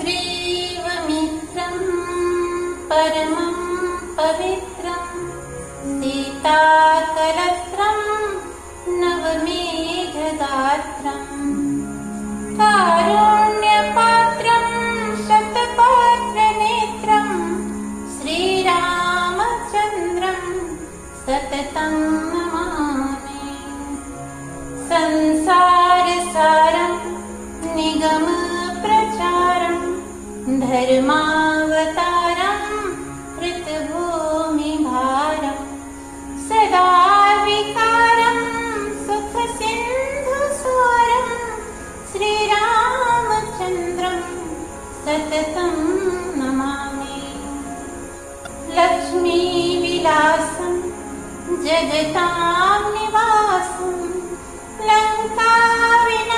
सुग्रीवमित्रं परमं पवित्रं सीताकलत्रं नवमेघगात्रम् कारुण्यपात्रं शतपात्रनेत्रं श्रीरामचन्द्रं सततं नमामि। संसारसारं निगमप्रचारं धर्मावतारं ऋतभूमिभारं सदा विकारं सुखसिन्धुसारं श्रीरामचन्द्रं सततं नमामि। लक्ष्मीविलासं जगतां निवासं लङ्काविनाशनं